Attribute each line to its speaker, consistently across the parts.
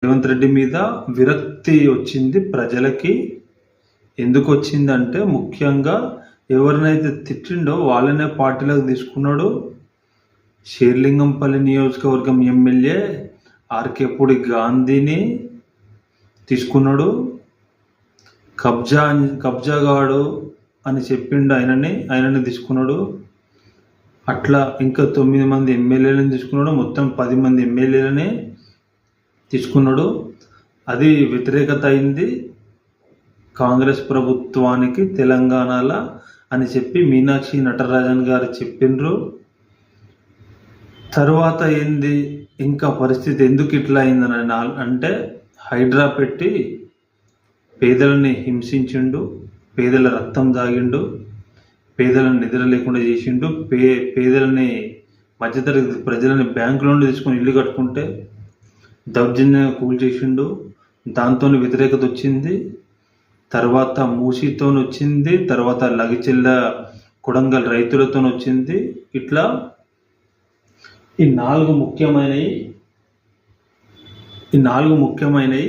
Speaker 1: రేవంత్ రెడ్డి మీద విరక్తి వచ్చింది ప్రజలకి. ఎందుకు వచ్చిందంటే ముఖ్యంగా ఎవరినైతే తిట్టిండో వాళ్ళనే పార్టీలోకి తీసుకున్నాడు. షేర్లింగంపల్లి నియోజకవర్గం ఎమ్మెల్యే ఆర్కేపూడి గాంధీని తీసుకున్నాడు. కబ్జాగాడు అని చెప్పిండు, ఆయనని తీసుకున్నాడు. అట్లా ఇంకా 9 మంది ఎమ్మెల్యేలను తీసుకున్నాడు. మొత్తం 10 మంది ఎమ్మెల్యేలని తీసుకున్నాడు. అది వ్యతిరేకత అయింది కాంగ్రెస్ ప్రభుత్వానికి తెలంగాణలో అని చెప్పి మీనాక్షి నటరాజన్ గారు చెప్పిండ్రు. తర్వాత ఏంది ఇంకా పరిస్థితి ఎందుకు ఇట్లా అయిందని అంటే హైడ్రా పెట్టి పేదలని హింసించిండు, పేదల రక్తం దాగిండు, పేదలను నిద్ర లేకుండా చేసిండు, పేదలని మధ్యతరగతి ప్రజలని బ్యాంకులో తీసుకొని ఇల్లు కట్టుకుంటే దౌర్జన్యంగా కూల్చేసిండు. దాంతో వ్యతిరేకత వచ్చింది. తర్వాత మూసీతో వచ్చింది, తర్వాత లగిచెల్ల కొడంగల్ రైతులతో వచ్చింది. ఇట్లా ఈ నాలుగు ముఖ్యమైనవి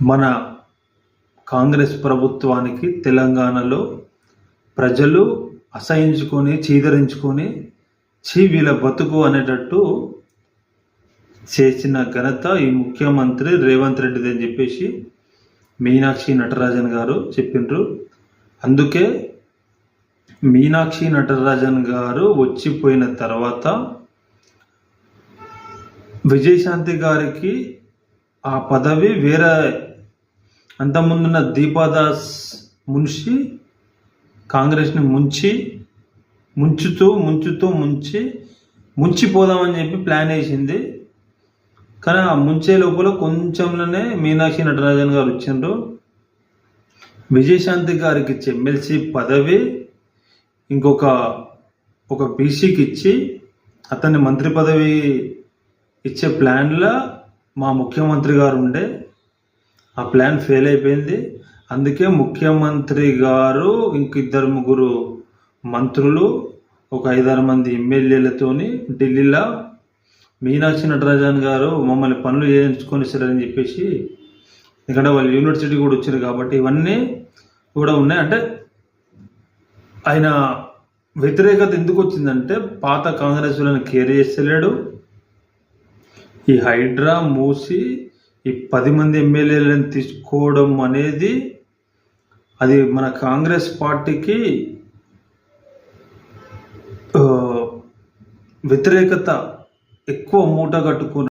Speaker 1: మన కాంగ్రెస్ ప్రభుత్వానికి తెలంగాణలో ప్రజలు అసహించుకొని చీదరించుకొని వీళ్ళ బతుకు అనేటట్టు చేసిన ఘనత ఈ ముఖ్యమంత్రి రేవంత్ రెడ్డిది అని చెప్పేసి మీనాక్షి నటరాజన్ గారు చెప్పిండ్రు. అందుకే మీనాక్షి నటరాజన్ గారు వచ్చిపోయిన తర్వాత విజయశాంతి గారికి ఆ పదవి వేరే, అంతకుముందున్న దీపాదాస్ మున్షి కాంగ్రెస్ని ముంచిపోదామని చెప్పి ప్లాన్ వేసింది. కానీ ఆ ముంచే లోపల కొంచెంలోనే మీనాక్షి నటరాజన్ గారు వచ్చిండ్రు. విజయశాంతి గారికి ఎమ్మెల్సీ పదవి ఒక బీసీకి ఇచ్చి అతన్ని మంత్రి పదవి ఇచ్చే ప్లాన్లో మా ముఖ్యమంత్రి గారు ఉండే. ఆ ప్లాన్ ఫెయిల్ అయిపోయింది. అందుకే ముఖ్యమంత్రి గారు ఇంకిద్దరు ముగ్గురు మంత్రులు ఒక 5-6 మంది ఎమ్మెల్యేలతోని ఢిల్లీలో మీనాక్షి నటరాజన్ గారు మమ్మల్ని పనులు చేయించుకొని ఇస్తారని చెప్పేసి, ఎందుకంటే వాళ్ళు యూనివర్సిటీ కూడా వచ్చారు కాబట్టి ఇవన్నీ కూడా ఉన్నాయి. అంటే ఆయన వ్యతిరేకత ఎందుకు వచ్చిందంటే పాత కాంగ్రెస్ వాళ్ళని కేర్ చేస్తలేడు. ఈ హైడ్రా మూసి ఈ 10 మంది ఎమ్మెల్యేలను తీసుకోవడం అనేది అది మన కాంగ్రెస్ పార్టీకి వ్యతిరేకత ఎక్కువ మూట కట్టుకున్న